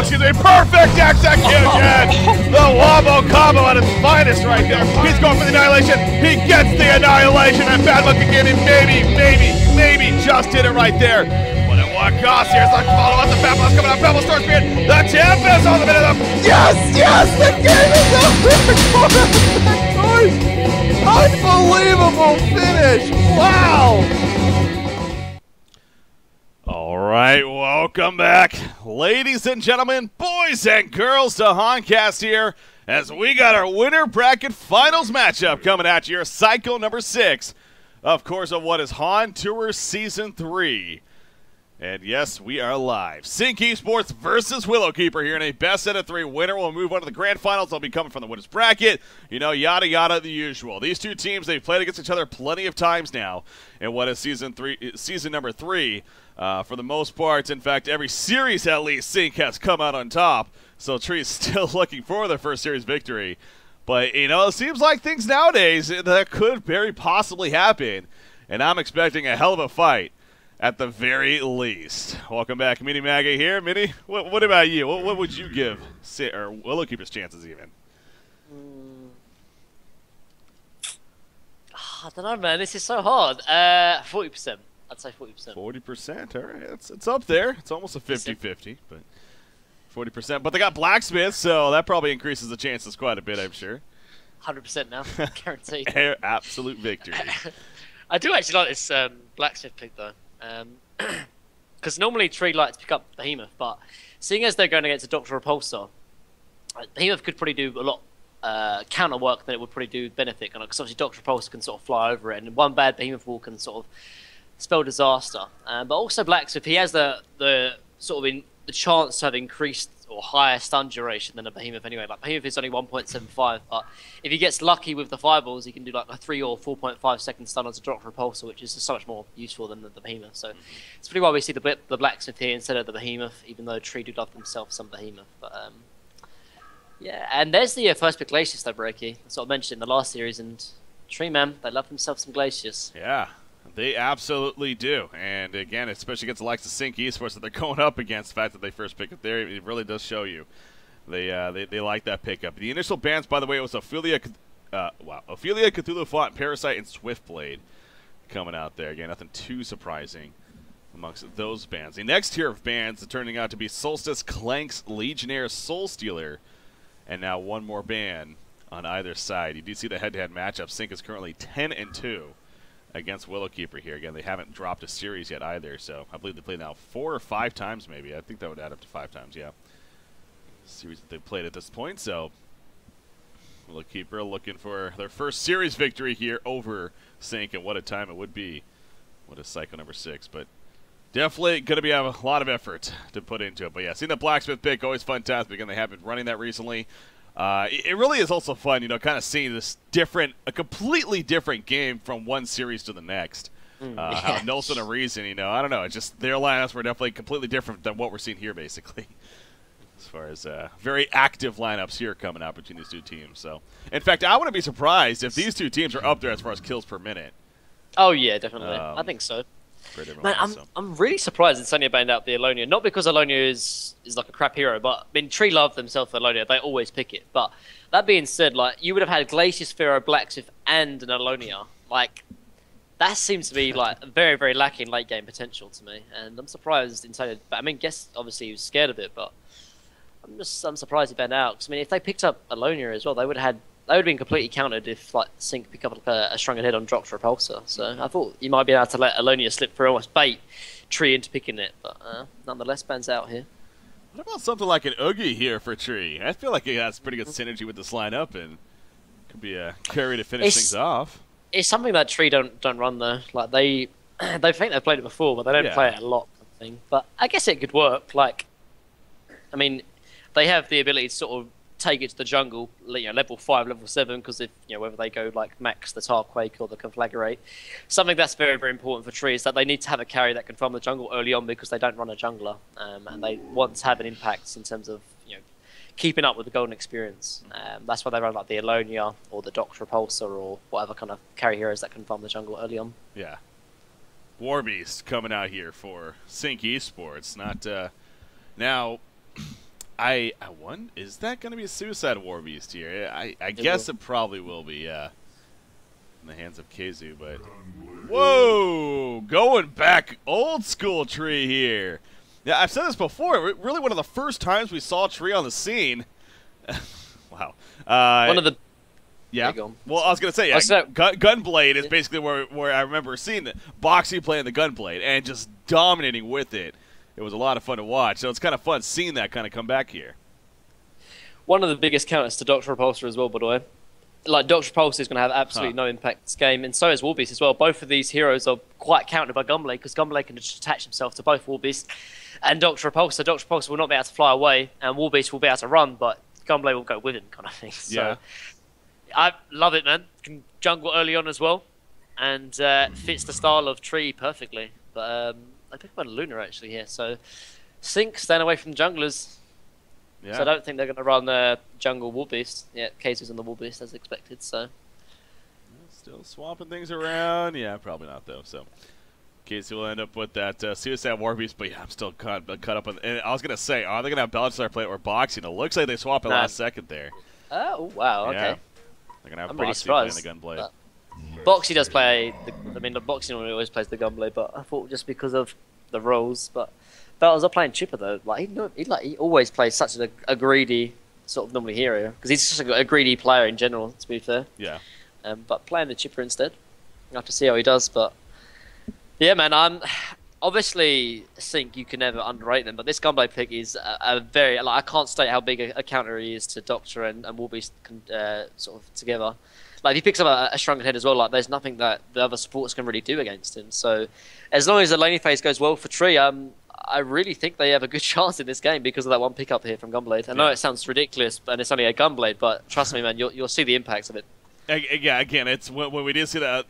excuse me, perfect execution! The wombo combo at its finest right there. He's going for the annihilation. He gets the annihilation, and Bad Monkey Gaming maybe just did it right there. But at what cost here? It's like follow up the Pebbles coming up. Pebbles starts being the Tempest on the minute of yes, the game is over. Unbelievable finish! Wow! All right, welcome back, ladies and gentlemen, boys and girls, to Honcast here, as we got our winner bracket finals matchup coming at you, cycle number 6, of course, of what is Hon Tour Season 3. And yes, we are live. Sync Esports versus Willowkeeper here in a best out of 3 winner. We'll move on to the grand finals. They'll be coming from the winners bracket. You know, yada yada, the usual. These two teams, they've played against each other plenty of times now in what is season number 3. For the most part, in fact, every series at least, Sync has come out on top. So Tree's still looking for their first series victory. But, you know, it seems like things nowadays that could very possibly happen. And I'm expecting a hell of a fight at the very least. Welcome back, Mini Maga here. Mini, what about you? What would you give or Willowkeeper's chances even? I don't know, man. This is so hard. 40%. I'd say 40%. 40%. All right, it's up there. It's almost a 50-50, but 40%. But they got Blacksmith, so that probably increases the chances quite a bit, I'm sure. 100% now, guaranteed. Absolute victory. I do actually like this Blacksmith pick though. Because normally Tree likes to pick up Behemoth, but seeing as they're going against a Dr. Repulsor, Behemoth could probably do a lot counter work than it would probably do benefit, because obviously Dr. Repulsor can sort of fly over it, and one bad Behemoth wall can sort of spell disaster. But also Blacksmith, he has the sort of the chance to have increased or higher stun duration than a Behemoth anyway. Like Behemoth is only 1.75, but if he gets lucky with the fireballs, he can do like a 3 or 4.5 second stun as a Dr. Repulsor, which is just so much more useful than the Behemoth. So it's pretty why we see the Blacksmith here instead of the Behemoth, even though Tree do love themselves some Behemoth. But yeah, and there's the first pick Glacius though, Breaky. That's what I mentioned in the last series, and Tree, man, they love themselves some Glacius. Yeah. They absolutely do, and again, especially against the likes of Sync Esports that they're going up against, the fact that they first pick up there, it really does show you they like that pickup. The initial bans, by the way, it was Ophelia, Cthulhu Fought, Parasite, and Swiftblade coming out there. Again, nothing too surprising amongst those bans. The next tier of bans is turning out to be Solstice, Clanks, Legionnaire, Soulstealer, and now one more ban on either side. You do see the head-to-head matchup. Sync is currently 10-2. Against Willowkeeper here. Again, they haven't dropped a series yet either, so I believe they played now 4 or 5 times maybe. I think that would add up to 5 times, yeah. Series that they've played at this point, so Willowkeeper looking for their first series victory here over Sync, and what a time it would be. What a cycle number 6, but definitely going to be a lot of effort to put into it. But yeah, seeing the Blacksmith pick, always fantastic, and they have been running that recently. It really is also fun, you know, kind of seeing this a completely different game from one series to the next. How Nelson and Reason, you know, I don't know, it's just their lineups were definitely completely different than what we're seeing here, basically. As far as very active lineups here coming out between these two teams. So, in fact, I wouldn't be surprised if these two teams are up there as far as kills per minute. Oh yeah, definitely. I think so. Man, I'm really surprised that Sonya banned out the Alonia. Not because Alonia is like a crap hero, but I mean, Tree love themselves for Alonia. They always pick it. But that being said, like you would have had Glacius, Pharaoh, Blacksmith, and an Alonia. Like that seems to be like very, very lacking late game potential to me. And I'm surprised in Sonya. But I mean, guess obviously he was scared of it, but I'm surprised he banned out. Because I mean, if they picked up Alonia as well, they would have been completely countered if like Sync picked up like, a stronger head on Dr. Repulsor. So I thought you might be able to let Alonia slip through, almost bait Tree into picking it, but nonetheless, bans out here. What about something like an Oogie here for Tree? I feel like it has pretty good synergy with this lineup and could be a carry to finish things off. It's something that Tree don't run though. Like they think they've played it before, but they don't play it a lot. I think. But I guess it could work. Like, I mean, they have the ability to sort of take it to the jungle, you know, level 5, level 7, because if, you know, whether they go like max the Tarquake or the Conflagrate, something that's very, very important for Tree is that they need to have a carry that can farm the jungle early on because they don't run a jungler, and they want to have an impact in terms of, you know, keeping up with the golden experience. That's why they run like the Alonia or the Dr. Repulsor or whatever kind of carry heroes that can farm the jungle early on. Yeah. Warbeast coming out here for Sync Esports. Not now. I won. Is that going to be a Suicide War Beast here? I guess it probably will be, yeah. In the hands of Keizu, but... Whoa! Going back old school Tree here. Yeah, I've said this before. Really one of the first times we saw Tree on the scene. Wow. One of the... Yeah. Well, I was going to say, Gunblade is basically where I remember seeing Boxy playing the Gunblade and just dominating with it. It was a lot of fun to watch, so it's kind of fun seeing that kind of come back here. One of the biggest counters to Dr. Repulsor as well, by the way. Like, Dr. Repulsor is going to have absolutely no impact in this game, and so is Warbeast as well. Both of these heroes are quite countered by Gunblade, because Gunblade can just attach himself to both Warbeast and Dr. Repulsor. Dr. Repulsor will not be able to fly away, and Warbeast will be able to run, but Gunblade will go with him, kind of thing. So, yeah. I love it, man. Can jungle early on as well, and fits the style of Tree perfectly. But I picked about Luna actually here, so Sync staying away from junglers. Yeah. So I don't think they're going to run jungle Warbeast. Yeah, Keizu's on the Warbeast as expected. So still swapping things around. Yeah, probably not though. So Keizu will end up with that Suicide Warbeast, but yeah, I'm still caught up on. And I was going to say, are they going to have Balthazar play it or Boxing? It looks like they swap it last second there. Oh wow, okay. Yeah. They're going to have I'm Boxy really playing the Gunblade. Boxy does play. I mean, the Boxy normally always plays the Gunblade, but I thought just because of the roles. But Balthazar playing Chipper though, he always plays such a greedy sort of normally hero because he's just a greedy player in general. To be fair. Yeah. But playing the Chipper instead, I have to see how he does. But yeah, man, I'm obviously Sync. You can never underrate them, but this Gunblade pick is a very I can't state how big a counter he is to Doctor and Warbeast sort of together. Like if he picks up a shrunken head as well, like there's nothing that the other supporters can really do against him. So as long as the laning phase goes well for Tree, I really think they have a good chance in this game because of that one pickup here from Gunblade. I know it sounds ridiculous, and it's only a Gunblade, but trust me, man, you'll see the impacts of it. Yeah, again, it's when we did see that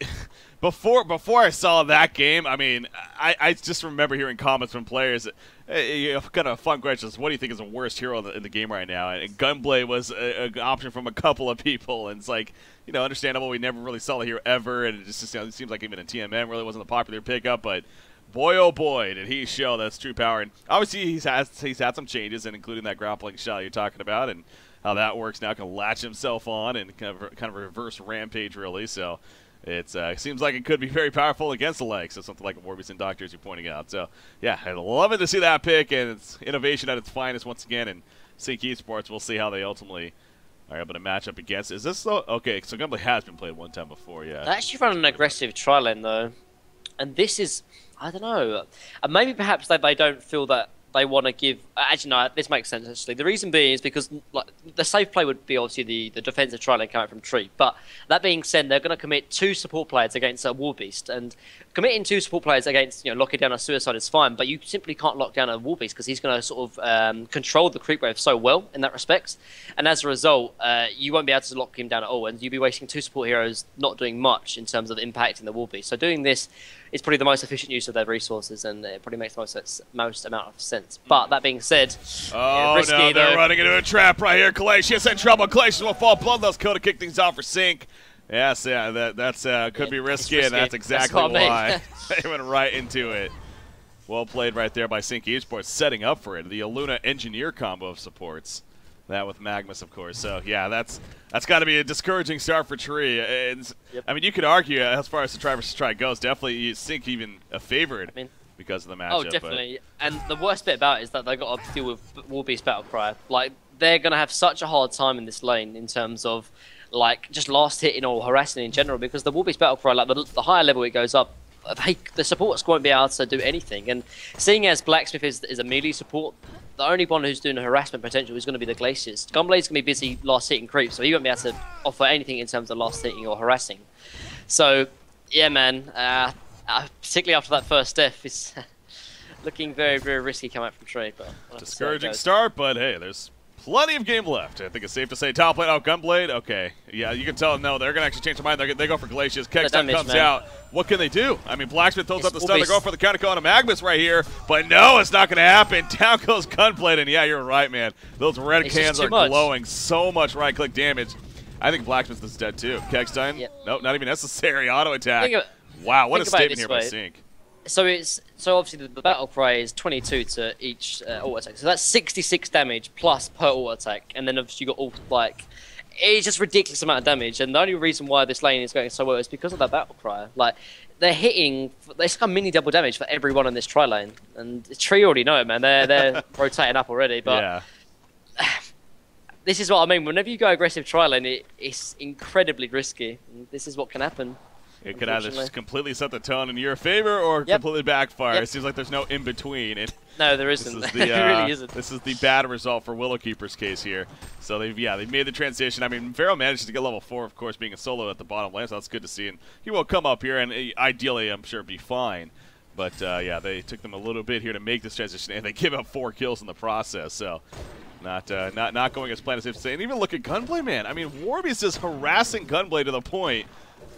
before I saw that game. I mean, I just remember hearing comments from players. Kind of fun questions. What do you think is the worst hero in the game right now? And Gunblade was an option from a couple of people, and it's like, understandable. We never really saw the hero ever, and it just it seems like even in TMM really wasn't a popular pickup. But boy, oh boy, did he show that's true power. And obviously he's had some changes, and including that grappling shot you're talking about, and how that works now, can latch himself on and kind of reverse rampage really. So it seems like it could be very powerful against the legs. So something like a Warbeast and Doctor, as you're pointing out. So yeah, I'd love it to see that pick, and it's innovation at its finest once again. And Sync Esports, we'll see how they ultimately are able to match up against. Is this though? Okay, so Gunblade has been played one time before, yeah. They actually run an aggressive tri-lane though, and this is, I don't know, maybe perhaps they don't feel that they want to give. Actually, no, this makes sense. Actually, the reason being is because the safe play would be obviously the defensive tri-lane coming from Tree. But that being said, they're going to commit 2 support players against a Warbeast, and committing 2 support players against locking down a Suicide is fine. But you simply can't lock down a Warbeast because he's going to sort of control the creep wave so well in that respect, and as a result, you won't be able to lock him down at all, and you'll be wasting 2 support heroes not doing much in terms of impacting the Warbeast. So doing this is probably the most efficient use of their resources, and it probably makes the most amount of sense. But that being said, risky, no, they're running into a trap right here. Glacius in trouble. Glacius will fall. Bloodlust kill to kick things off for Sync. Yes, yeah, that's could be risky, and that's exactly why they went right into it. Well played right there by Sync Esports, setting up for it. The Aluna Engineer combo of supports. That with Magnus, of course. So yeah, that's got to be a discouraging start for Tree. And I mean, you could argue as far as the try versus try goes, definitely Sync even a favored because of the matchup. Oh, definitely. And the worst bit about it is that they got to deal with Warbeast Battlecry. Like they're gonna have such a hard time in this lane in terms of like just last hitting or harassing in general, because the Warbeast Battlecry, like the higher level it goes up, the supports won't be able to do anything. And seeing as Blacksmith is a melee support, the only one who's doing a harassment potential is going to be the Glaciers. Gunblade's going to be busy last hitting creep, so he won't be able to offer anything in terms of last hitting or harassing. So, yeah, man, particularly after that first death, it's looking very, very risky coming out from Tree. But discouraging start, but hey, there's plenty of game left. I think it's safe to say top lane out Gunblade. Okay, yeah, you can tell. No, they're gonna actually change their mind. They go for Glacius. Kegstone comes out. What can they do? I mean, Blacksmith throws up the stun. They're going for the counter kill on a Magnus right here, but no, it's not gonna happen. Down goes Gunblade, and yeah, you're right, man. Those red cans are glowing. So much right-click damage. I think Blacksmith is dead too. Kegstein, nope, not even necessary. Auto attack. Wow, what a statement here by Sync. So obviously the battle cry is 22 to each auto attack. So that's 66 damage plus per auto attack, and then obviously you got all like. It's just ridiculous amount of damage, and the only reason why this lane is going so well is because of that battle cry. Like, they're hitting, it's like a mini double damage for everyone in this tri lane, and Tree already know it, man. They're rotating up already, but yeah. This is what I mean. Whenever you go aggressive tri lane, it's incredibly risky, and this is what can happen. It could either just completely set the tone in your favor or completely backfire. It seems like there's no in between. No, there isn't. There really isn't. This is the bad result for Willowkeeper's case here. So they've made the transition. I mean, Pharaoh manages to get level 4, of course, being a solo at the bottom lane, so that's good to see. And he will come up here and ideally, I'm sure, be fine. But yeah, they took them a little bit here to make this transition, and they give up 4 kills in the process. So not going as planned, as if to say. And even look at Gunblade, man. I mean, Warby's just harassing Gunblade to the point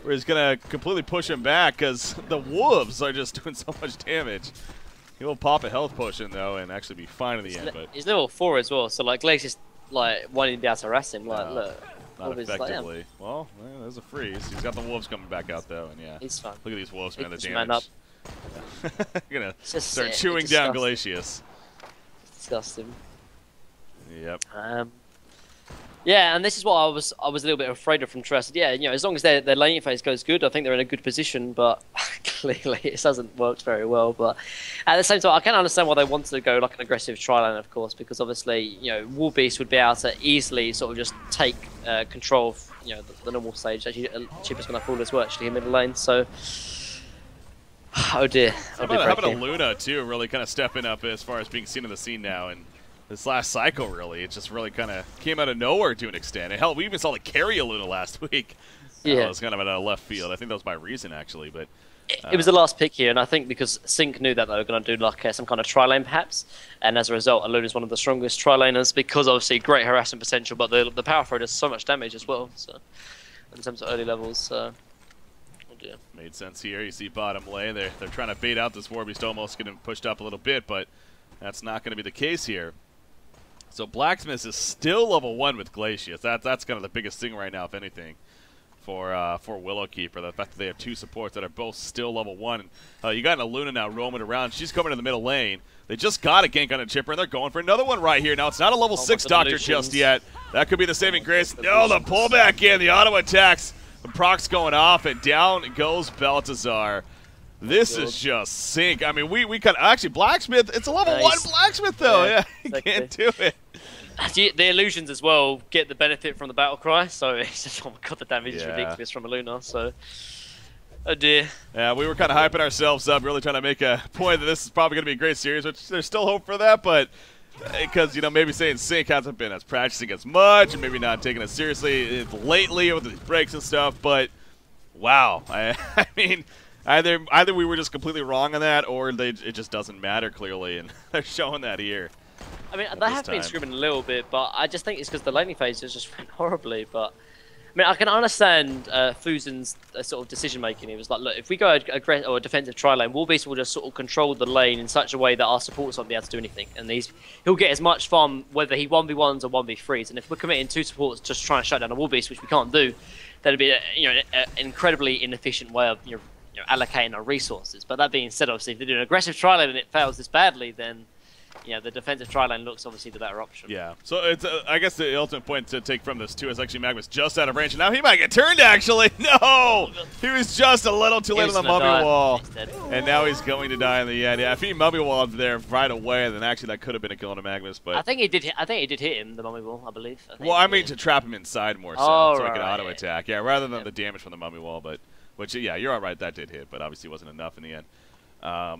where he's going to completely push him back because the wolves are just doing so much damage. He will pop a health potion, though, and actually be fine in the end. But he's level 4 as well, so like Glacier's like wanting to be able to harass him. Like, look. Not effectively. Like, well, there's a freeze. He's got the wolves coming back out, though, and yeah. He's fine. Look at these wolves, man, the damage. Man up. Gonna start chewing down Glacius. Disgusting. Yep. Yeah, and this is what I was a little bit afraid of from Trust. Yeah, you know, as long as their laning phase goes good, I think they're in a good position. But clearly, it hasn't worked very well. But at the same time, I can understand why they wanted to go like an aggressive tri lane, of course, because obviously, you know, Warbeast would be able to easily sort of just take control of the normal stage. Actually, Chipper's going to fall as well, actually, in middle lane. So, oh dear. How about a Luna too? Really kind of stepping up as far as being seen in the scene now and. This last cycle, really, it just really kind of came out of nowhere to an extent. And hell, we even saw the carry a Luna last week. Yeah, it was kind of out of left field. I think that was my reason, actually. But it was the last pick here, and I think because Sync knew that they were going to do like some kind of tri lane, perhaps, and as a result, Luna's one of the strongest tri laners because obviously great harassment potential, but the power throw does so much damage as well. So in terms of early levels, so. Oh dear. Made sense here. You see bottom lane. They're trying to bait out this Warbeast, almost getting pushed up a little bit, but that's not going to be the case here. So Blacksmith is still level 1 with Glacius. That's kind of the biggest thing right now, if anything, for Willowkeeper. The fact that they have 2 supports that are both still level 1. You got an Luna now roaming around. She's coming to the middle lane. They just got a gank on a Chipper, and they're going for another one right here. Now, it's not a level 6 Doctor just yet. That could be the saving grace. No, the pullback in. The auto attacks. The proc's going off, and down goes Baltazar. This is just Sync. I mean, we kind of actually Blacksmith. It's a level 1 Blacksmith though. Yeah, he can't do it. The illusions as well get the benefit from the battle cry. So it's just, oh my god, the damage is ridiculous from a Luna. So, oh dear. Yeah, we were kind of hyping ourselves up, really trying to make a point that this is probably going to be a great series. Which there's still hope for that, but because maybe saying Sync hasn't been as practicing as much, and maybe not taking it seriously lately with the breaks and stuff. But wow, I mean. Either we were just completely wrong on that, or it just doesn't matter clearly, and they're showing that here. I mean, they have been screaming a little bit, but I just think it's because the laning phase just went horribly. But I mean, I can understand Fusion's sort of decision making. He was like, look, if we go a defensive tri lane, Warbeast will just sort of control the lane in such a way that our supports won't be able to do anything, and he'll get as much farm whether he 1v1s or 1v3s. And if we're committing 2 supports just trying to shut down a Warbeast, which we can't do, that'd be an incredibly inefficient way of allocating our resources. But that being said, obviously, if they do an aggressive tri lane and it fails this badly, then the defensive tri lane looks obviously the better option. Yeah. So it's I guess the ultimate point to take from this too is actually Magma's just out of range. And now he might get turned. Actually, no, he was just a little too late on the mummy wall, and now he's going to die in the end. Yeah, if he mummy walled there right away, then actually that could have been a kill to Magma's. But I think he did hit him, the mummy wall, I believe. Well, I mean to trap him inside more so he can auto attack. Yeah, rather than the damage from the mummy wall, but. Which, yeah, you're all right. That did hit, but obviously wasn't enough in the end. I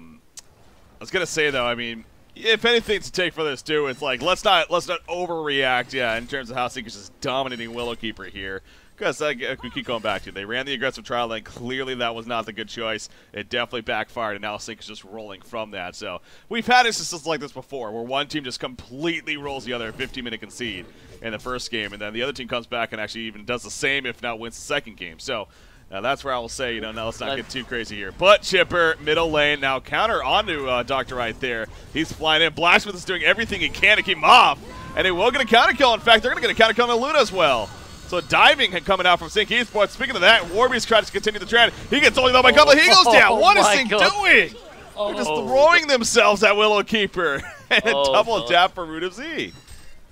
was gonna say though, I mean, if anything to take for this too, it's like let's not overreact. Yeah, in terms of how Sync is just dominating Willowkeeper here. Because we keep going back to it. They ran the aggressive trial lane. Clearly, that was not the good choice. It definitely backfired, and now Sync is just rolling from that. So we've had instances like this before, where one team just completely rolls the other 15-minute concede in the first game, and then the other team comes back and actually even does the same, if not wins the second game. So. Now that's where I will say, now let's not get too crazy here. But Chipper, middle lane, now counter onto Dr. right there. He's flying in. Blacksmith is doing everything he can to keep him off. And he will get a counter kill. In fact, they're going to get a counter kill on Luna as well. So diving coming out from Sync Esports. Speaking of that, Warbeast tries to continue the trend. He gets only though by a couple. He goes down. What is Sync doing? They're just throwing themselves at Willow Keeper. And a double tap for Root of Z.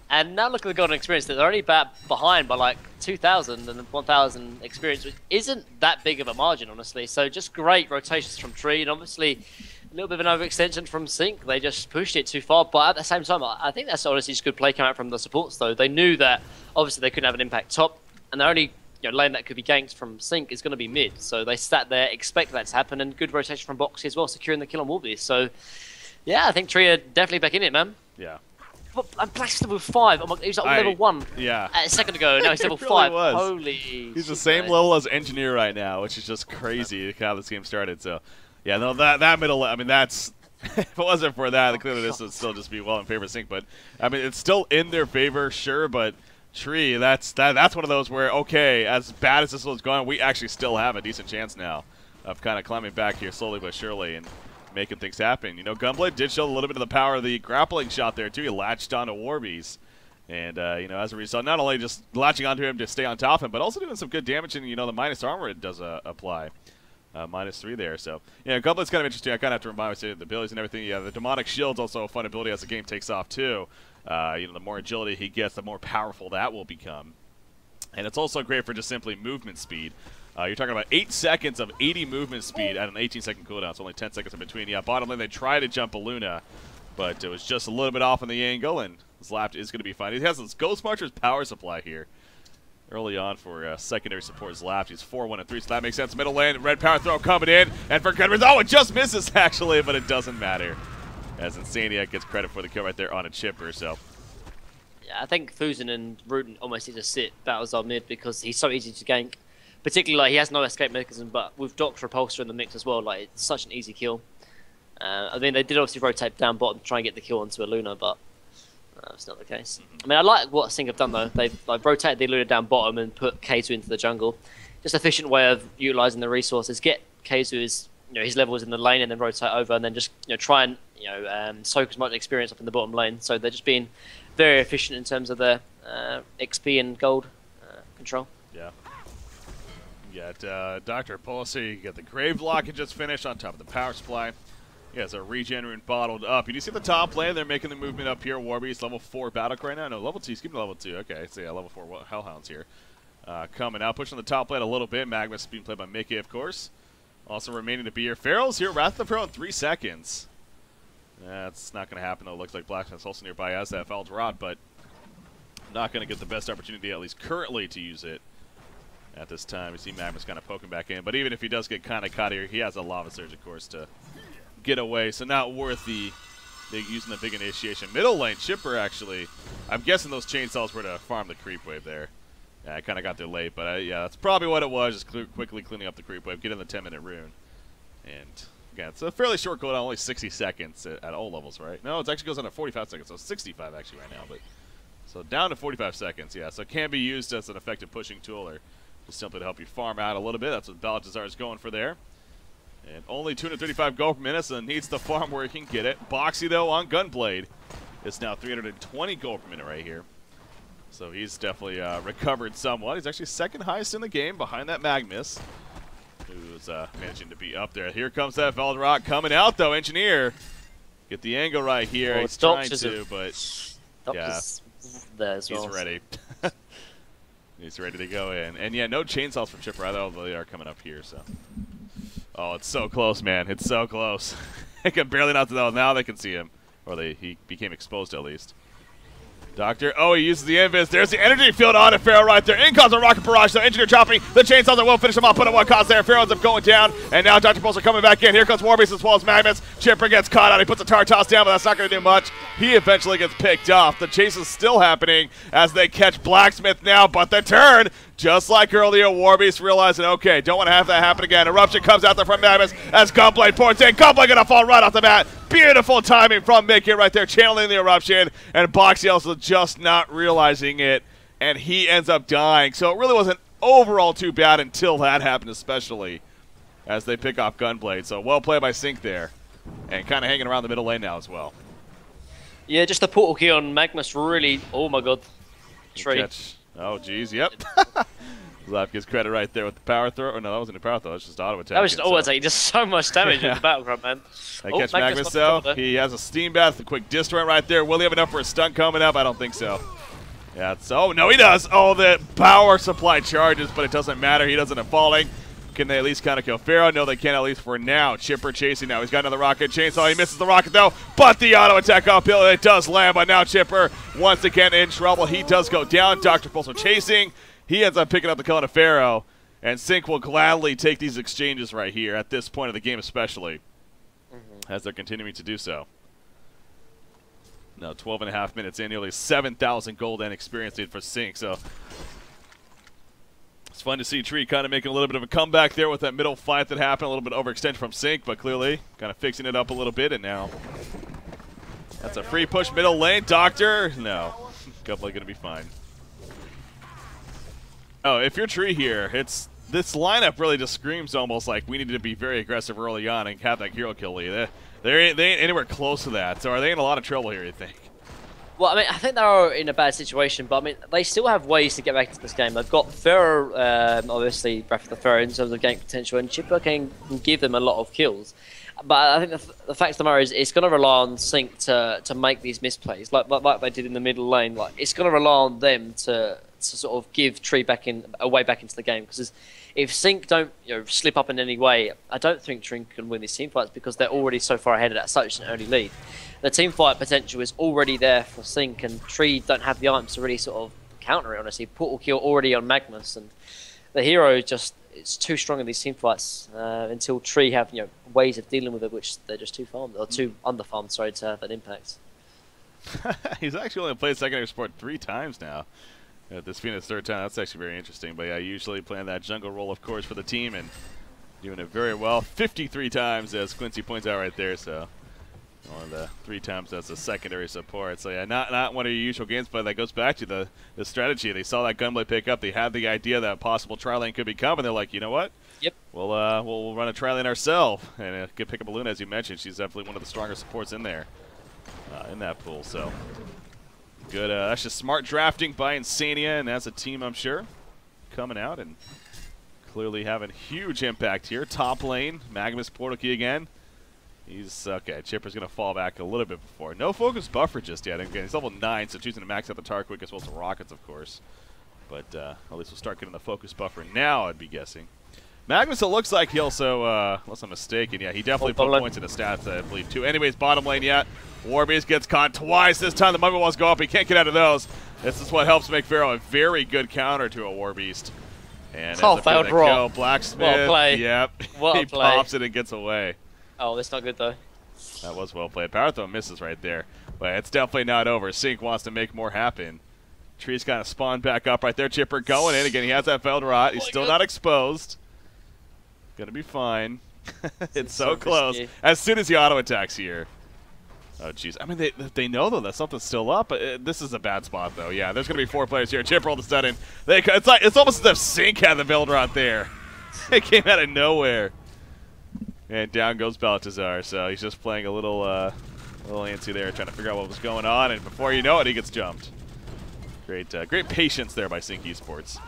And now look at the golden experience. They're already behind by like 2,000 and 1,000 experience, which isn't that big of a margin, honestly. So just great rotations from Tree, and obviously a little bit of an overextension from Sync. They just pushed it too far, but at the same time, I think that's honestly just good play coming out from the supports, though. They knew that obviously they couldn't have an impact top, and the only lane that could be ganked from Sync is going to be mid. So they sat there, expected that to happen, and good rotation from Boxy as well, securing the kill on Warby. So yeah, I think Tree are definitely back in it, man. Yeah. I'm Black's level 5. Oh my, he was like level 1 a second ago. Now he's level 5. Was. Holy He's the same level as Engineer right now, which is just crazy how this game started. So, yeah, no, that middle, I mean, that's, if it wasn't for that, clearly this would still just be well in favor of Sync. But, I mean, it's still in their favor, sure, but Tree, that's one of those where, okay, as bad as this was going, we actually still have a decent chance now of kind of climbing back here slowly but surely. And making things happen. You know, Gunblade did show a little bit of the power of the grappling shot there, too. He latched onto Warby's. And, you know, as a result, not only just latching onto him to stay on top of him, but also doing some good damage. And, you know, the minus armor it does apply. -3 there. So, you know, Gunblade's kind of interesting. I kind of have to remind myself the abilities and everything. Yeah, the Demonic Shield's also a fun ability as the game takes off, too. You know, the more agility he gets, the more powerful that will become. And it's also great for just simply movement speed. You're talking about 8 seconds of 80 movement speed at an 18-second cooldown. It's only 10 seconds in between. Yeah, bottom lane, they tried to jump a Luna, but it was just a little bit off in the angle, and Zlapt is going to be fine. He has this Ghost Marcher's power supply here early on for secondary support. Zlapt, he's 4-1-3, so that makes sense. Middle lane, red power throw coming in, and for Gunblade's, oh, it just misses, actually, but it doesn't matter, as Insaniac gets credit for the kill right there on a chipper, so. Yeah, I think Fusen and Rooten almost need to sit Balthazar mid because he's so easy to gank. Particularly, like, he has no escape mechanism, but with Dr. Repulsor in the mix as well, like, it's such an easy kill. I mean, they did obviously rotate down bottom to try and get the kill onto a Luna, but that's not the case. I mean, I like what Sync have done, though. They've rotated the Luna down bottom and put Keizu into the jungle. Just an efficient way of utilizing the resources. Get Keizu's, his levels in the lane and then rotate over and then just, try and, soak as much experience up in the bottom lane. So they're just being very efficient in terms of their XP and gold control. Yeah. You got Dr. Pulse, you got the Grave Locket just finished on top of the power supply. He has a regen rune bottled up. You do see the top lane, they're making the movement up here. Warby's level 4 Battle right now. No, level 2, skip to level 2. Okay, so yeah, level 4 Hellhounds here. Coming out, pushing the top lane a little bit. Magnus being played by Mickey, of course. Also remaining to be here. Pharaoh's here, Wrath of the Pharaoh in 3 seconds. That's not going to happen, though. It looks like Blacksmith's also nearby as that Eld's Rod, but not going to get the best opportunity, at least currently, to use it. At this time, you see Magnus kind of poking back in. But even if he does get kind of caught here, he has a Lava Surge, of course, to get away. So not worth the using the big initiation. Middle lane, Chipper, actually. I'm guessing those chainsaws were to farm the creep wave there. Yeah, I kind of got there late. But, yeah, that's probably what it was, just quickly cleaning up the creep wave, getting the 10-minute rune. And, again, it's a fairly short cooldown, only 60 seconds at all levels, right? No, it actually goes on at 45 seconds, so 65 actually right now. But so down to 45 seconds, yeah. So it can be used as an effective pushing tool or just simply to help you farm out a little bit. That's what Balthazar is going for there. And only 235 gold per minute, so needs the farm where he can get it. Boxy, though, on Gunblade. It's now 320 gold per minute right here. So he's definitely recovered somewhat. He's actually second highest in the game behind that Magnus, who's managing to be up there. Here comes that Veldrock coming out, though. Engineer. Get the angle right here. Well, he's trying to, but yeah, there as well. He's ready. He's ready to go in. And, yeah, no chainsaws from Chipper either, although they are coming up here. So, oh, it's so close, man. It's so close. They can barely not know. Now they can see him. Or he became exposed at least. Doctor, oh, he uses the invis. There's the energy field on to Pharaoh right there. In comes a rocket barrage, so Engineer chopping. The chainsaws that will finish him off, put at one cost there. Pharaoh ends up going down, and now Dr. Pulsar coming back in. Here comes Warbeast as well as Magnus. Chipper gets caught out. He puts a Tartos down, but that's not going to do much. He eventually gets picked off. The chase is still happening as they catch Blacksmith now, but the turn, just like earlier, Warbeast realizing, okay, don't want to have that happen again. Eruption comes out there from Magnus as Gunblade pours in. Gunblade going to fall right off the mat. Beautiful timing from Mickey right there, channeling the Eruption, and Boxy also just not realizing it, and he ends up dying. So it really wasn't overall too bad until that happened, especially as they pick off Gunblade. So well played by Sync there, and kind of hanging around the middle lane now as well. Yeah, just the portal key on Magnus really, oh my god. Tree. Oh, geez, yep. Zlap gets credit right there with the power throw. Oh, no, that wasn't a power throw. That's just auto attack. That was just auto attack. He does so much damage with the battle grab, man. I catch Magnus, though. He has a steam bath, a quick distorant right there. Will he have enough for a stun coming up? I don't think so. Yeah, oh, no, he does. Oh, the power supply charges, but it doesn't matter. He doesn't have falling. Can they at least kind of kill Pharaoh? No, they can't, at least for now. Chipper chasing now. He's got another rocket chainsaw. He misses the rocket, though, but the auto attack uphill. It does land, but now Chipper, once again, in trouble. He does go down. Dr. Pulsar chasing. He ends up picking up the kill on Pharaoh, and Sync will gladly take these exchanges right here at this point of the game, especially, as they're continuing to do so. Now, 12.5 minutes in, nearly 7,000 gold and experience needed for Sync, so it's fun to see Tree kind of making a little bit of a comeback there with that middle fight that happened, a little bit of overextension from Sync, but clearly kind of fixing it up a little bit, and now that's a free push middle lane. Doctor, no. Definitely going to be fine. Oh, if you're Tree here, this lineup really just screams almost like we needed to be very aggressive early on and have that hero kill lead. They ain't anywhere close to that, so are they in a lot of trouble here, you think? Well, I mean, I think they're in a bad situation, but I mean, they still have ways to get back into this game. They've got Pharaoh, obviously, Breath of the Pharaoh in terms of gank potential, and Chipper can give them a lot of kills. But I think the fact of the matter is, it's going to rely on Sync to make these misplays, like they did in the middle lane. Like, it's going to rely on them to sort of give Tree a way back into the game, because if Sync don't slip up in any way, I don't think Tree can win these team fights because they're already so far ahead at such an early lead. The team fight potential is already there for Sync, and Tree don't have the items to really sort of counter it, honestly. Portal kill already on Magnus, and the hero it's too strong in these team fights until Tree have ways of dealing with it, which they're just too farmed, or too underfarmed, sorry, to have an impact. He's actually only played secondary support 3 times now. This being his 3rd time, that's actually very interesting. But yeah, usually playing that jungle role, of course, for the team, and doing it very well. 53 times, as Quincy points out right there, so one of the 3 times as a secondary support. So yeah, not one of your usual games, but that goes back to the strategy. They saw that gunblade pick up. They had the idea that a possible tri-lane could be coming. They're like, you know what? Yep. We'll run a tri-lane ourselves and pick up a Luna, as you mentioned. She's definitely one of the stronger supports in there, in that pool. So good. That's just smart drafting by Insania, and as a team, I'm sure, coming out and clearly having huge impact here. Top lane, Magnus Portal Key again. He's okay. Chipper's going to fall back a little bit before. No focus buffer just yet. Again, he's level 9, so choosing to max out the tar quick as well as the rockets, of course. But at least we'll start getting the focus buffer now, I'd be guessing. Magnus, it looks like he also, unless I'm mistaken, yeah, he definitely put points in the stats, I believe, too. Anyways, bottom lane yet. Warbeast gets caught twice. This time the Mummy Walls go up. He can't get out of those. This is what helps make Pharaoh a very good counter to a Warbeast. And failed draw. Blacksmith, well played. Yep, he pops it and gets away. Oh, that's not good, though. That was well played. Power throw misses right there. But it's definitely not over. Sync wants to make more happen. Tree's kind of spawned back up right there. Chipper going in. Again, he has that failed rot. He's still not exposed. Gonna be fine. It's so close. Risky. As soon as he auto attacks here. Oh, jeez. I mean, they know, though, that something's still up. But this is a bad spot, though. Yeah, there's going to be 4 players here. Chipper all of a sudden. It's almost as if Sync had the build rot there. It came out of nowhere. And down goes Baltazar. So he's just playing a little antsy there, trying to figure out what was going on. And before you know it, he gets jumped. Great patience there by Sync Esports.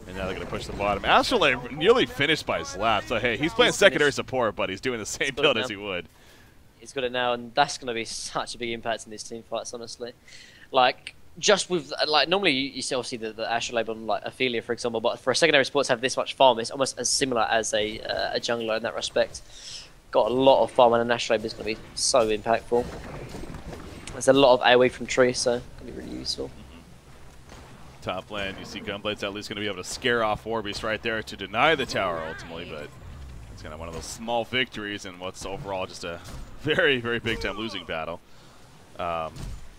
And now they're going to push the bottom. Astrolabe nearly finished by Slap. So, hey, he's playing secondary support, but he's doing the same build as he would. He's got it now, and that's going to be such a big impact in these team fights, honestly. Like, just with, like, normally you see obviously the Astrolabe on, like, Ophelia, for example, but for a secondary support to have this much farm, it's almost as similar as a jungler in that respect. Got a lot of farm, and an Astrolabe is going to be so impactful. There's a lot of AoE from Tree, so it's going to be really useful. Top lane, you see Gunblade's at least going to be able to scare off Warbeast right there to deny the tower ultimately, but it's kind of one of those small victories in what's overall just a very, very big time losing battle. All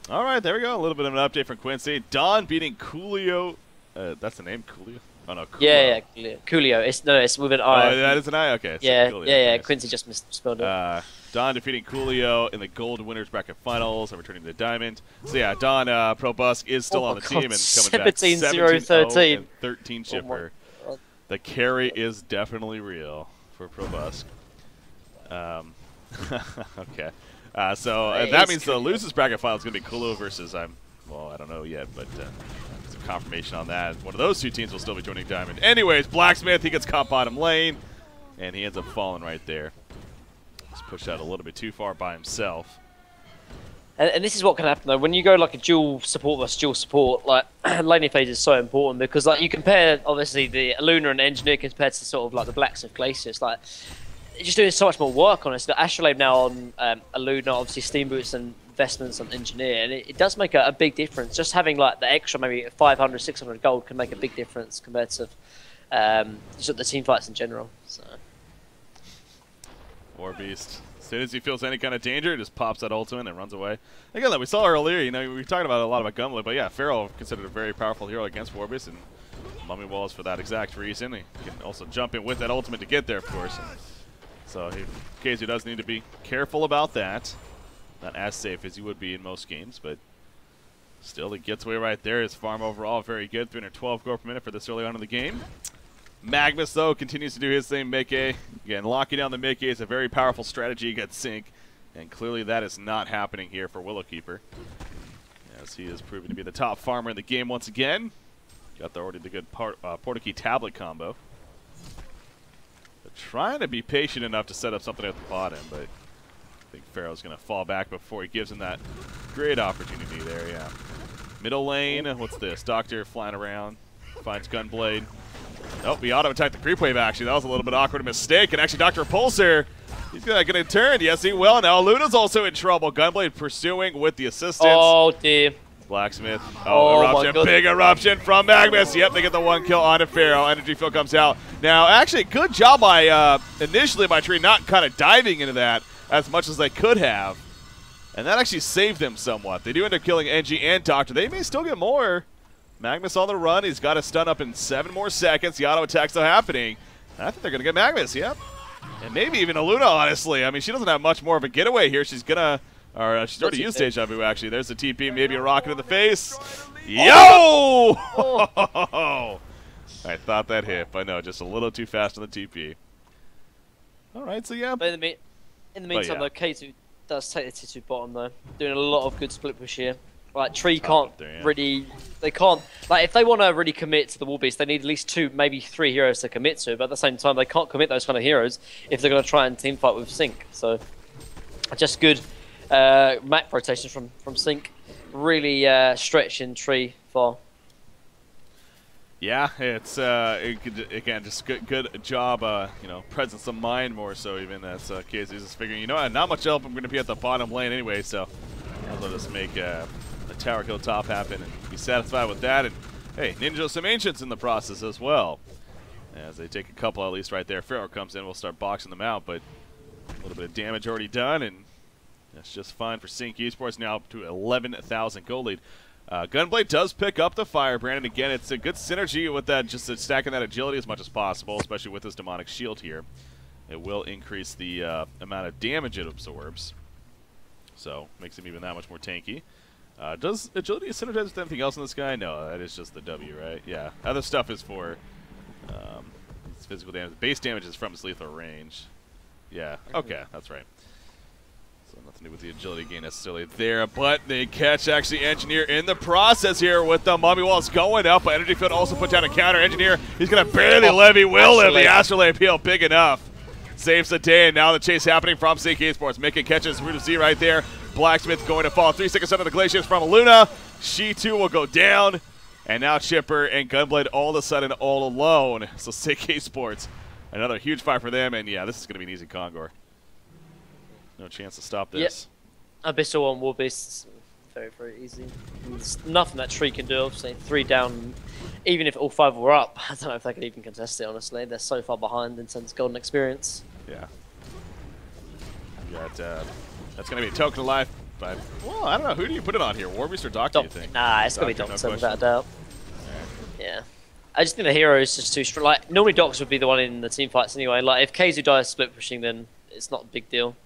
right, there we go. A little bit of an update from Quincy. Dawn beating Coolio. That's the name, Coolio? Oh, no, Coolio. Yeah, Coolio. It's with an I. Oh, that is an I? Okay. Yeah, Coolio. yeah. Nice. Quincy just misspelled it. Dawn defeating Coolio in the Gold Winners Bracket Finals and returning to Diamond. So yeah, Dawn Probusk is still on the team and coming back 17-0-13. 13 Chipper. Oh, the carry is definitely real for Probusk. Okay. So that means the losers bracket final is going to be Coolio versus well, I don't know yet, but it's confirmation on that. One of those two teams will still be joining Diamond. Anyways, Blacksmith, he gets caught bottom lane, and he ends up falling right there. Just pushed out a little bit too far by himself. And this is what can happen though when you go like a dual support versus dual support. Like laning phase is so important because like you compare obviously the Luna and Engineer compared to sort of like the Blacksmith Glacius. Like you're just doing so much more work on it. So Astrolabe now on Luna, obviously Steam Boots and Vestments on Engineer, and it does make a big difference. Just having like the extra maybe 500, 600 gold can make a big difference compared to just the team fights in general. So. War Beast. As soon as he feels any kind of danger, he just pops that ultimate and runs away. Again, like we saw earlier, you know, we were talking about a lot about Gunblade, but yeah, Pharaoh considered a very powerful hero against War Beast, and Mummy Walls for that exact reason. He can also jump in with that ultimate to get there, of course. So KZ does need to be careful about that. Not as safe as he would be in most games, but still he gets away right there. His farm overall very good, 312 gold per minute for this early on in the game. Magnus, though, continues to do his thing, Mickey. Again, locking down the Mickey is a very powerful strategy against Sync, and clearly that is not happening here for Willowkeeper, as he is proving to be the top farmer in the game once again. Got already the good Portkey tablet combo. But trying to be patient enough to set up something at the bottom, but I think Pharaoh's going to fall back before he gives him that great opportunity there, yeah. Middle lane, what's this? Doctor flying around, finds Gunblade. Oh, he auto-attacked the creep wave, actually. That was a little bit awkward, a mistake. And actually, Dr. Repulsor, he's going to turn. Yes, he will. Now, Luna's also in trouble. Gunblade pursuing with the assistance. Oh, dear. Blacksmith. Oh, eruption. Big eruption from Magnus. Yep, they get the one kill onto Pharaoh. Energy field comes out. Now, actually, good job by initially by Tree not kind of diving into that as much as they could have. And that actually saved them somewhat. They do end up killing NG and Doctor. They may still get more. Magnus on the run. He's got a stun up in 7 more seconds. The auto attack's still happening. I think they're going to get Magnus, yep. And maybe even a Luna, honestly. I mean, she doesn't have much more of a getaway here. She's going to, or she's already used Deja Vu, actually. There's the TP, maybe a rocket in the face. Yo! Oh. I thought that hit, but no, just a little too fast on the TP. All right, so yeah. But in the meantime, though, K2 does take the T2 bottom, though. Doing a lot of good split push here. Like, Tree can't really, they can't, like, if they want to really commit to the War Beast, they need at least 2, maybe 3 heroes to commit to, but at the same time, they can't commit those kind of heroes if they're going to try and team fight with Sync. So, just good map rotations from Sync, really stretching Tree far. Yeah, it's, again, just good job, you know, presence of mind more so even as KZ is figuring, you know what, not much help, I'm going to be at the bottom lane anyway, so I'll let us make a tower kill top happen and be satisfied with that. And hey, Ninja some Ancients in the process as well. As they take a couple at least right there. Pharaoh comes in, we'll start boxing them out, but a little bit of damage already done, and that's just fine for Sync Esports, now up to 11,000 gold lead. Gunblade does pick up the Firebrand, and again, it's a good synergy with that, just stacking that agility as much as possible, especially with this demonic shield here. It will increase the amount of damage it absorbs. So, makes him even that much more tanky. Does agility synergize with anything else in this guy? No, that is just the W, right? Yeah. Other stuff is for it's physical damage. Base damage is from his lethal range. Yeah, okay, that's right. So nothing to do with the agility gain necessarily there, but they catch actually Engineer in the process here with the Mummy Walls going up, but Energy Field also put down a counter. Engineer, he's going to barely live. He will live. The Astrolabe heal big enough. Saves the day, and now the chase happening from Sync Esports. Mickey catches Root of Z right there. Blacksmith going to fall. 3 seconds under the Glaciers from Luna. She too will go down. And now Chipper and Gunblade all of a sudden all alone. So Sync Esports, another huge fight for them. And yeah, this is going to be an easy Kongor. No chance to stop this. Yep. Abyssal on War Beasts, very, very easy. There's nothing that Tree can do, obviously. 3 down, even if all 5 were up, I don't know if they could even contest it, honestly. They're so far behind in terms of golden experience. Yeah. Got, that's going to be a token of life, but, well, I don't know. Who do you put it on here? War Beast or Doctor, you think? Nah, it's going to be Doctor, without a doubt. Yeah. I just think the hero is just too strong. Like, normally Docs would be the one in the team fights anyway. Like, if Keizu dies split pushing, then it's not a big deal.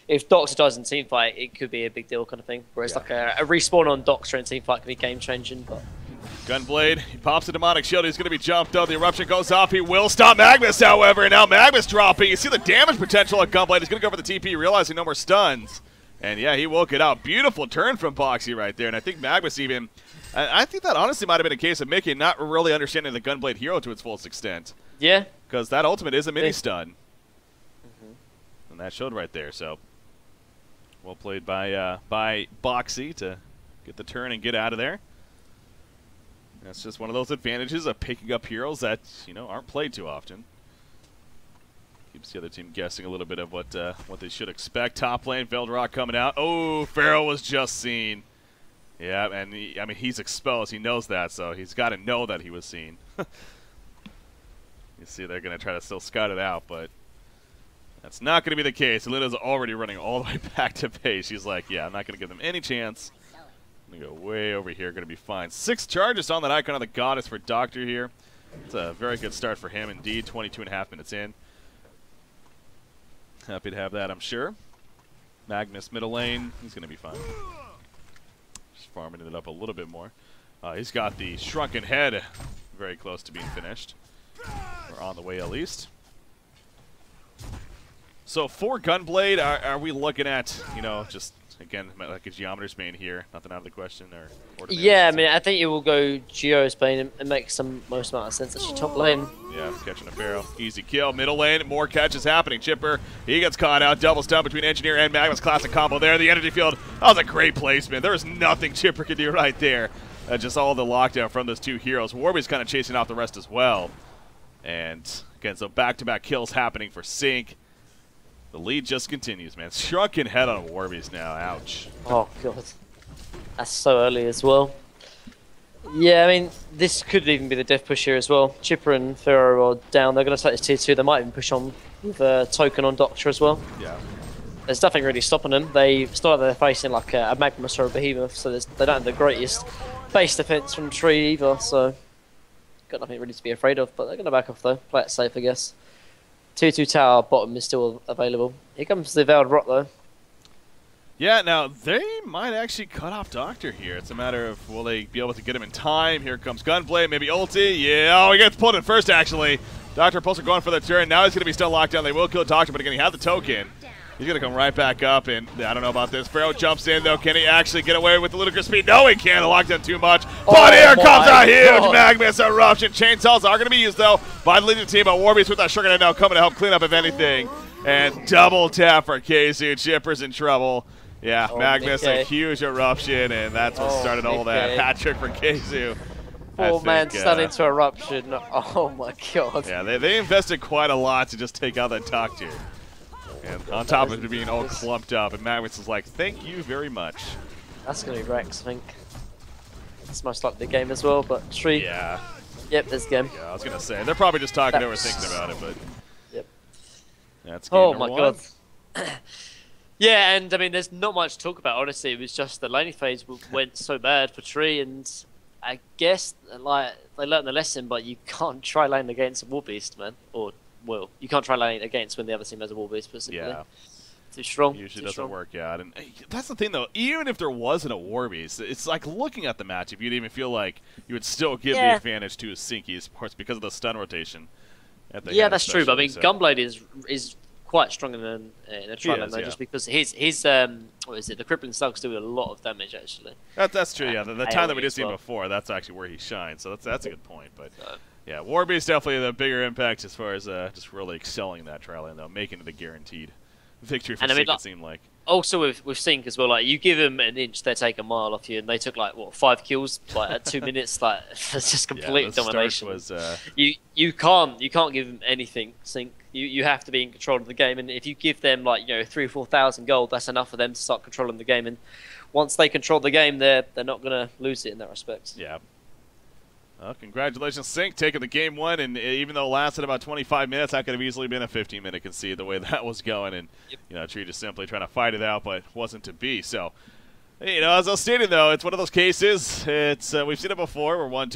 If Doctor dies in team fight, it could be a big deal kind of thing. Whereas like a respawn on Doctor in team fight can be game changing. But Gunblade, he pops a demonic shield. He's going to be jumped up. The eruption goes off. He will stop Magnus, however. And now Magnus dropping. You see the damage potential at Gunblade. He's going to go for the TP, realizing no more stuns. And yeah, he will get out. Beautiful turn from Boxy right there. And I think Magnus even I think that honestly might have been a case of Mickey not really understanding the Gunblade hero to its fullest extent. Yeah. Because that ultimate is a mini-stun. And that showed right there, so well played by Boxy to get the turn and get out of there. That's just one of those advantages of picking up heroes that, you know, aren't played too often. Keeps the other team guessing a little bit of what they should expect. Top lane, Veldrock coming out. Oh, Pharaoh was just seen. Yeah, and I mean, he's exposed. He knows that, so he's got to know that he was seen. You see they're going to try to still scout it out, but that's not going to be the case. Alina's already running all the way back to base. She's like, yeah, I'm not going to give them any chance. I'm going to go way over here. Going to be fine. 6 charges on that Icon of the Goddess for Doctor here. It's a very good start for him indeed. 22.5 minutes in. Happy to have that, I'm sure. Magnus middle lane. He's going to be fine. Just farming it up a little bit more. He's got the Shrunken Head very close to being finished. Or on the way at least. So for Gunblade, are we looking at, you know, just, again, like a Geometer's Bane here? Nothing out of the question? Or Yeah, I mean, I think it will go Geo's Bane and make some most amount of sense. Actually, top lane. Yeah, catching a Pharaoh. Easy kill. Middle lane, more catches happening. Chipper, he gets caught out. Double stun between Engineer and Magnus. Classic combo there. The energy field, that was a great placement. There was nothing Chipper could do right there. Just all the lockdown from those 2 heroes. Warby's kind of chasing off the rest as well. And, again, so back-to-back kills happening for Sync. The lead just continues, man. Shrunken Head on Warby's now. Ouch. Oh, God. That's so early as well. Yeah, I mean, this could even be the death push here as well. Chipper and Pharaoh are down. They're going to take this tier 2. They might even push on with a token on Doctor as well. Yeah. There's nothing really stopping them. They still have they're facing like a Magmus or a Behemoth, so they don't have the greatest base defense from Tree either, so got nothing really to be afraid of, but they're going to back off though. Play it safe, I guess. 2-2 tower bottom is still available. Here comes the Veiled Rot though. Yeah, now they might actually cut off Doctor here. It's a matter of will they be able to get him in time. Here comes Gunblade, maybe ulti. Yeah, oh, he gets pulled in first actually. Doctor Pulsar going for the turn. Now he's going to be still locked down. They will kill Doctor, but again, he had the token. He's going to come right back up, and I don't know about this. Pharaoh jumps in, though. Can he actually get away with the ludicrous speed? No, he can't. Locked down too much. But here comes a huge Magnus eruption. Chainsaws are going to be used, though, by the leading team. But Warby's with that Sugar now coming to help clean up, if anything. And double tap for KZU. Chipper's in trouble. Yeah, Magnus, a huge eruption, and that's what started all that. Hat trick for KZU. 4-man stun into eruption. Oh, my God. Yeah, they invested quite a lot to just take out that Doctor. And on top of it being all clumped up, and Magnus is like, thank you very much. That's going to be Rex, I think. It's most likely the game as well, but Tree. Yeah. Yep, there's the game. Yeah, I was going to say. They're probably just talking over thinking about it, but. Yep. That's game number 1. God. Yeah, and I mean, there's not much to talk about, honestly. It was just the laning phase went so bad for Tree, and I guess like they learned the lesson, but you can't try lane against a War Beast, man. Or well, you can't try lane against when the other team has a War Beast, specifically. Yeah. Too strong. Usually doesn't work out. And that's the thing, though. Even if there wasn't a War Beast, it's like looking at the match, if you'd even feel like you would still give the advantage to Sinky, of course, because of the stun rotation. Yeah, that's true. But I mean, Gunblade is quite strong in a tri-lane, though, just because his what is it? The Crippling Slugs do a lot of damage, actually. That's true, yeah. The time that we did see him before, that's actually where he shines. So that's a good point. But yeah, War Beast definitely the bigger impact as far as just really excelling that tri-lane, though, making it a guaranteed victory for Sync, it seemed like. Also with Sync as well, like you give them an inch, they take a mile off you, and they took like what 5 kills like at 2 minutes. Like it's just complete domination. Was, you can't give them anything. Sync. You have to be in control of the game, and if you give them like 3,000 or 4,000 gold, that's enough for them to start controlling the game. And once they control the game, they're not gonna lose it in that respect. Yeah. Well, congratulations, Sync, taking the game 1, and even though it lasted about 25 minutes, that could have easily been a 15-minute concede the way that was going, and Tree just simply trying to fight it out, but wasn't to be. So, as I was stating, though, it's one of those cases. It's we've seen it before. We're 1-2.